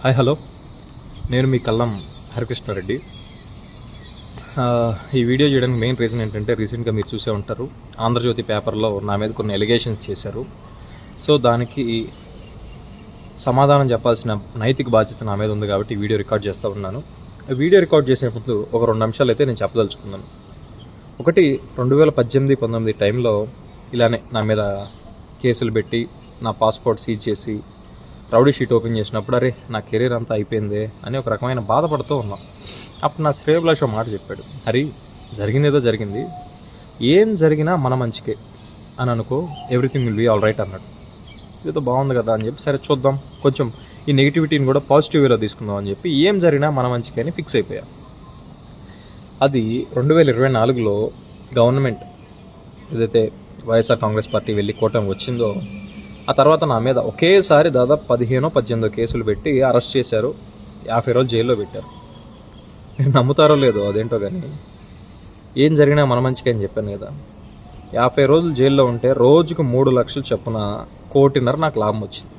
Hi hello, నేను మీ కల్లం హరికృష్ణారెడ్డి. ఈ video చేయడానికి మెయిన్ రీజన్ ఏంటంటే, రీసెంట్గా మీరు చూసే ఉంటారు, ఆంధ్రజ్యోతి పేపర్లో నా మీద కొన్ని ఎలిగేషన్స్ చేశారు. సో దానికి సమాధానం చెప్పాల్సిన నైతిక బాధ్యత నా మీద ఉంది కాబట్టి ఈ వీడియో రికార్డ్ చేస్తూ ఉన్నాను. వీడియో రికార్డ్ చేసే ముందు ఒక 2 అంశాలు అయితే నేను చెప్పదలుచుకున్నాను. ఒకటి, 2018-19 టైంలో ఇలానే నా మీద కేసులు పెట్టి నా పాస్పోర్ట్ సీజ్ చేసి రౌడీ షీట్ ఓపెన్ చేసినప్పుడు అరే నా కెరీర్ అంతా అయిపోయిందే అని ఒక రకమైన బాధపడుతూ ఉన్నాం. అప్పుడు నా శ్రేయభిలాష్ ఒక మాట చెప్పాడు, హరి జరిగిందేదో జరిగింది, ఏం జరిగినా మన మంచికే అని అనుకో, everything will be all right అన్నాడు. ఇదో బాగుంది కదా అని చెప్పి, సరే చూద్దాం, కొంచెం ఈ నెగిటివిటీని కూడా పాజిటివ్ వేలో తీసుకుందాం అని చెప్పి ఏం జరిగినా మన మంచికే అని ఫిక్స్ అయిపోయా. అది 2024లో గవర్నమెంట్ ఏదైతే వైఎస్ఆర్ కాంగ్రెస్ పార్టీ వెళ్ళి కూటమి వచ్చిందో, ఆ తర్వాత నా మీద ఒకేసారి దాదాపు 15-18 కేసులు పెట్టి అరెస్ట్ చేశారు. 50 రోజులు జైల్లో పెట్టారు. మీరు నమ్ముతారో లేదో అదేంటో కానీ, ఏం జరిగినా మన మంచిగా అని చెప్పాను కదా. 50 రోజులు జైల్లో ఉంటే రోజుకు 3 లక్షలు చొప్పున 1.5 కోటి నాకు లాభం వచ్చింది.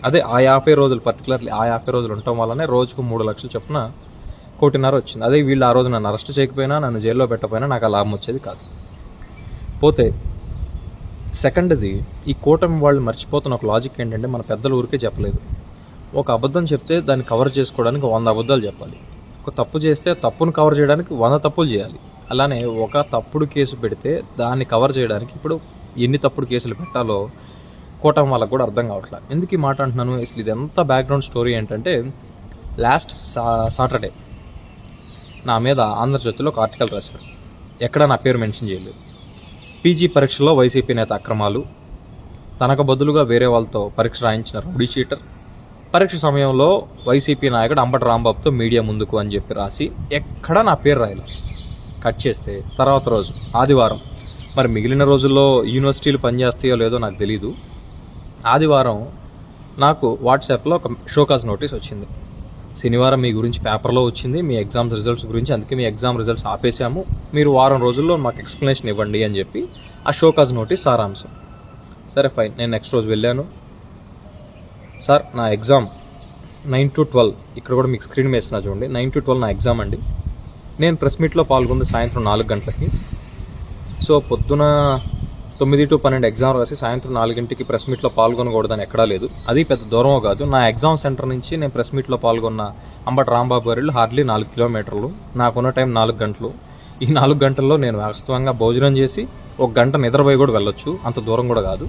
అదే ఆ 50 రోజులు పర్టికులర్లీ ఆ 50 రోజులు ఉండటం వల్లనే రోజుకు 3 లక్షలు చొప్పున 1.5 కోటి వచ్చింది. అదే వీళ్ళు ఆ రోజు నన్ను అరెస్ట్ చేయకపోయినా, నన్ను జైల్లో పెట్టకపోయినా నాకు ఆ లాభం వచ్చేది కాదు. పోతే సెకండ్ది, ఈ కూటమి వాళ్ళు మర్చిపోతున్న ఒక లాజిక్ ఏంటంటే, మన పెద్దల ఊరికే చెప్పలేదు. ఒక అబద్ధం చెప్తే దాన్ని కవర్ చేసుకోవడానికి 100 అబద్ధాలు చెప్పాలి. ఒక తప్పు చేస్తే తప్పును కవర్ చేయడానికి 100 తప్పులు చేయాలి. అలానే ఒక తప్పుడు కేసు పెడితే దాన్ని కవర్ చేయడానికి ఇప్పుడు ఎన్ని తప్పుడు కేసులు పెట్టాలో కూటమి వాళ్ళకు కూడా అర్థం కావట్లేదు. ఎందుకు ఈ మాట అంటున్నాను, అసలు ఇది ఎంత బ్యాక్గ్రౌండ్ స్టోరీ ఏంటంటే, లాస్ట్ సాటర్డే నా మీద ఆంధ్రజ్యోతిలో ఒక ఆర్టికల్ రాశారు. ఎక్కడ నా పేరు మెన్షన్ చేయలేదు. పీజీ పరీక్షలో వైసీపీ నేత అక్రమాలు, తనకు బదులుగా వేరే వాళ్ళతో పరీక్ష రాయించిన రౌడీ షీటర్, పరీక్ష సమయంలో వైసీపీ నాయకుడు అంబటి రాంబాబుతో మీడియా ముందుకు అని చెప్పి రాసి ఎక్కడా నా పేరు రాయలేదు. కట్ చేస్తే తర్వాత రోజు ఆదివారం, మరి మిగిలిన రోజుల్లో యూనివర్సిటీలు పనిచేస్తాయో లేదో నాకు తెలీదు, ఆదివారం నాకు వాట్సాప్లో ఒక షోకాజ్ నోటీస్ వచ్చింది. శనివారం మీ గురించి పేపర్లో వచ్చింది, మీ ఎగ్జామ్స్ రిజల్ట్స్ గురించి, అందుకే మీ ఎగ్జామ్ రిజల్ట్స్ ఆపేశాము, మీరు వారం రోజుల్లో మాకు ఎక్స్ప్లెనేషన్ ఇవ్వండి అని చెప్పి ఆ షోకాజ్ నోటీస్ సారాంశం. సరే ఫైన్, నేను నెక్స్ట్ రోజు వెళ్ళాను. సార్ నా ఎగ్జామ్ 9 to 12, ఇక్కడ కూడా మీకు స్క్రీన్ మీద వేస్తున్నా చూడండి, 9 to 12 నా ఎగ్జామ్ అండి. నేను ప్రెస్ మీట్లో పాల్గొంది సాయంత్రం 4 గంటలకి. సో పొద్దున 9 to 12 ఎగ్జామ్ రాసి సాయంత్రం 4 గంటలకి ప్రెస్ మీట్లో పాల్గొనకూడదని ఎక్కడా లేదు. అది పెద్ద దూరమో కాదు. నా ఎగ్జామ్ సెంటర్ నుంచి నేను ప్రెస్ మీట్లో పాల్గొన్న అంబటి రాంబాబు గారు హార్డ్లీ 4 కిలోమీటర్లు. నాకున్న టైం 4 గంటలు. ఈ 4 గంటల్లో నేను వాస్తవంగా భోజనం చేసి 1 గంట నిద్రపోయి కూడా వెళ్ళొచ్చు, అంత దూరం కూడా కాదు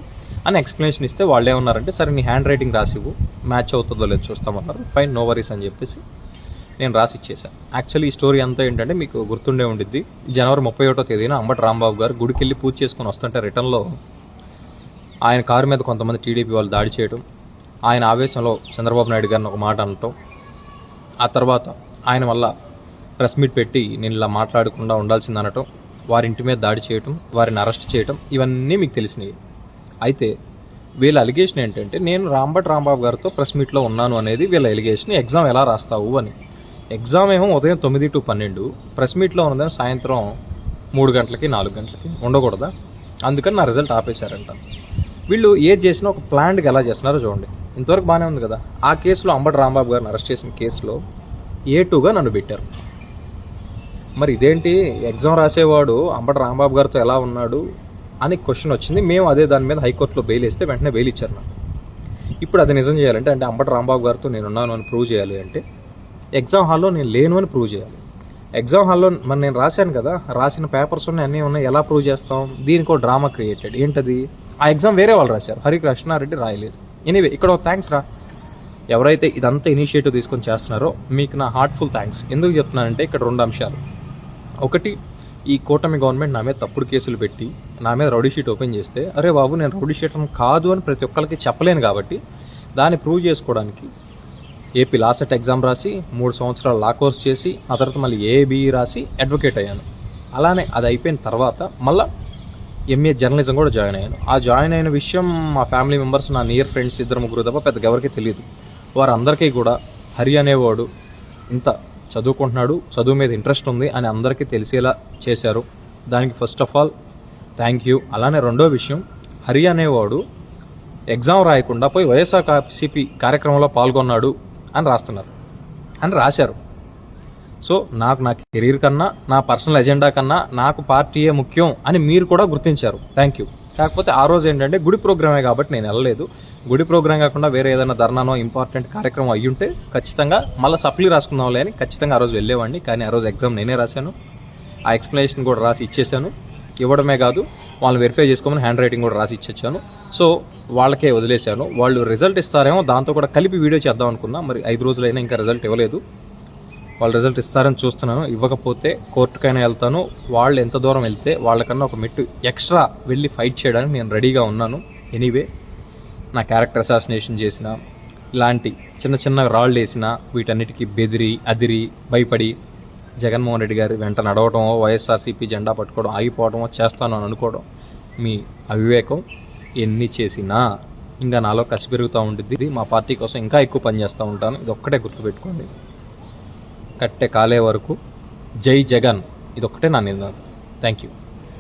అని ఎక్స్ప్లెనేషన్ ఇస్తే వాళ్ళు ఏమన్నారంటే, సరే నీ హ్యాండ్ రైటింగ్ రాసివ్వు, మ్యాచ్ అవుతుందో లేదో చూస్తామన్నారు. ఫైన్, నో వరీస్ అని చెప్పేసి నేను రాసి ఇచ్చేసాను. యాక్చువల్లీ ఈ స్టోరీ అంతా ఏంటంటే, మీకు గుర్తుండే ఉండిద్ది, జనవరి 31వ తేదీన అంబటి రాంబాబు గారు గుడికి వెళ్ళి పూజ చేసుకుని వస్తుంటే రిటర్న్లో ఆయన కారు మీద కొంతమంది టీడీపీ వాళ్ళు దాడి చేయడం, ఆయన ఆవేశంలో చంద్రబాబు నాయుడు గారిని ఒక మాట అనటం, ఆ తర్వాత ఆయన వల్ల ప్రెస్ మీట్ పెట్టి నేను ఇలా మాట్లాడకుండా ఉండాల్సిందనటం, వారి ఇంటి మీద దాడి చేయటం, వారిని అరెస్ట్ చేయటం, ఇవన్నీ మీకు తెలిసినవి. అయితే వీళ్ళ ఎలిగేషన్ ఏంటంటే, నేను అంబటి రాంబాబు గారితో ప్రెస్ మీట్లో ఉన్నాను అనేది వీళ్ళ ఎలిగేషన్. ఎగ్జామ్ ఎలా రాస్తావు అని. ఎగ్జామ్ ఏమో ఉదయం 9 to 12, ప్రెస్ మీట్లో ఉన్నదని సాయంత్రం 3 గంటలకి 4 గంటలకి ఉండకూడదా? అందుకని నా రిజల్ట్ ఆపేశారంట. వీళ్ళు ఏది చేసినా ఒక ప్లాన్డ్గా ఎలా చేస్తున్నారో చూడండి. ఇంతవరకు బాగానే ఉంది కదా. ఆ కేసులో అంబటి రాంబాబు గారిని అరెస్ట్ చేసిన కేసులో A2గా నన్ను పెట్టారు. మరి ఇదేంటి, ఎగ్జామ్ రాసేవాడు అంబటి రాంబాబు గారితో ఎలా ఉన్నాడు అని క్వశ్చన్ వచ్చింది. మేము అదే దాని మీద హైకోర్టులో బెయిల్ వేస్తే వెంటనే బెయిల్ ఇచ్చారు నాకు. ఇప్పుడు అది నిజం చేయాలంటే, అంటే అంబటి రాంబాబు గారితో నేను ఉన్నాను అని ప్రూవ్ చేయాలి అంటే, ఎగ్జామ్ హాల్లో నేను లేను అని ప్రూవ్ చేయాలి. ఎగ్జామ్ హాల్లో మరి నేను రాశాను కదా, రాసిన పేపర్స్ ఉన్నాయి, అన్నీ ఉన్నాయి, ఎలా ప్రూవ్ చేస్తాం? దీనికి ఒక డ్రామా క్రియేటెడ్. ఏంటది? ఆ ఎగ్జామ్ వేరే వాళ్ళు రాశారు, హరికృష్ణారెడ్డి రాయలేదు. ఎనీవే, ఇక్కడ ఒక థ్యాంక్స్ రా, ఎవరైతే ఇదంతా ఇనిషియేటివ్ తీసుకొని చేస్తున్నారో మీకు నా హార్ట్ఫుల్ థ్యాంక్స్. ఎందుకు చెప్తున్నానంటే, ఇక్కడ 2 అంశాలు. ఒకటి, ఈ కూటమి గవర్నమెంట్ నా మీద తప్పుడు కేసులు పెట్టి నా మీద రౌడీ షీట్ ఓపెన్ చేస్తే, అరే బాబు నేను రౌడీ షీటర్ కాదు అని ప్రతి ఒక్కరికి చెప్పలేను కాబట్టి, దాన్ని ప్రూవ్ చేసుకోవడానికి ఏపీ లా సెట్ ఎగ్జామ్ రాసి 3 సంవత్సరాలు లా కోర్స్ చేసి, ఆ తర్వాత మళ్ళీ ఏబిఈ రాసి అడ్వకేట్ అయ్యాను. అలానే అది అయిపోయిన తర్వాత మళ్ళీ ఎంఏ జర్నలిజం కూడా జాయిన్ అయ్యాను. ఆ జాయిన్ అయిన విషయం మా ఫ్యామిలీ మెంబర్స్, నా నియర్ ఫ్రెండ్స్ 2-3 తప్ప పెద్దగా ఎవరికి తెలియదు. వారందరికీ కూడా హరి అనేవాడు ఇంత చదువుకుంటున్నాడు, చదువు మీద ఇంట్రెస్ట్ ఉంది అని అందరికీ తెలిసేలా చేశారు. దానికి first of all thank you. అలానే రెండో విషయం, హరి అనేవాడు ఎగ్జామ్ రాయకుండా పోయి వైఎస్ఆర్సీపీ కార్యక్రమంలో పాల్గొన్నాడు అని రాస్తున్నారు అని రాశారు. సో నాకు నా కెరీర్ కన్నా, నా పర్సనల్ ఎజెండా కన్నా నాకు పార్టీయే ముఖ్యం అని మీరు కూడా గుర్తించారు. Thank you. కాకపోతే ఆ రోజు ఏంటంటే గుడి ప్రోగ్రామే కాబట్టి నేను వెళ్ళలేదు. గుడి ప్రోగ్రామ్ కాకుండా వేరే ఏదైనా ధర్నానో ఇంపార్టెంట్ కార్యక్రమం అయ్యుంటే ఖచ్చితంగా మళ్ళీ సప్లీ రాసుకుందాంలే అని ఖచ్చితంగా ఆ రోజు వెళ్ళేవాడిని. కానీ ఆ రోజు ఎగ్జామ్ నేనే రాశాను, ఆ ఎక్స్ప్లెనేషన్ కూడా రాసి ఇచ్చేసాను. ఇవ్వడమే కాదు, వాళ్ళని వెరిఫై చేసుకోమని హ్యాండ్ రైటింగ్ కూడా రాసి ఇచ్చేసాను. సో వాళ్ళకే వదిలేశాను. వాళ్ళు రిజల్ట్ ఇస్తారేమో దాంతో కూడా కలిపి వీడియో చేద్దాం అనుకున్నా. మరి 5 రోజులైనా ఇంకా రిజల్ట్ ఇవ్వలేదు. వాళ్ళు రిజల్ట్ ఇస్తారని చూస్తున్నాను. ఇవ్వకపోతే కోర్టుకైనా వెళ్తాను. వాళ్ళు ఎంత దూరం వెళ్తే వాళ్ళకన్నా ఒక మెట్టు ఎక్స్ట్రా వెళ్ళి ఫైట్ చేయడానికి నేను రెడీగా ఉన్నాను. ఎనీవే, నా క్యారెక్టర్ అసాసినేషన్ చేసిన, ఇలాంటి చిన్న చిన్న రాళ్ళు వేసిన, వీటన్నిటికీ బెదిరి అదిరి భయపడి జగన్మోహన్ రెడ్డి గారి వెంట నడవటమో, వైఎస్ఆర్సీపీ జెండా పట్టుకోవడం ఆగిపోవడమో చేస్తాను అని అనుకోవడం మీ అవివేకం. ఎన్ని చేసినా ఇంకా నాలో కసి పెరుగుతూ ఉంటుంది. మా పార్టీ కోసం ఇంకా ఎక్కువ పనిచేస్తూ ఉంటాను. ఇది ఒక్కటే గుర్తుపెట్టుకోండి. కట్టె కాలే వరకు జై జగన్, ఇదొక్కటే నా నినాదం. Thank you.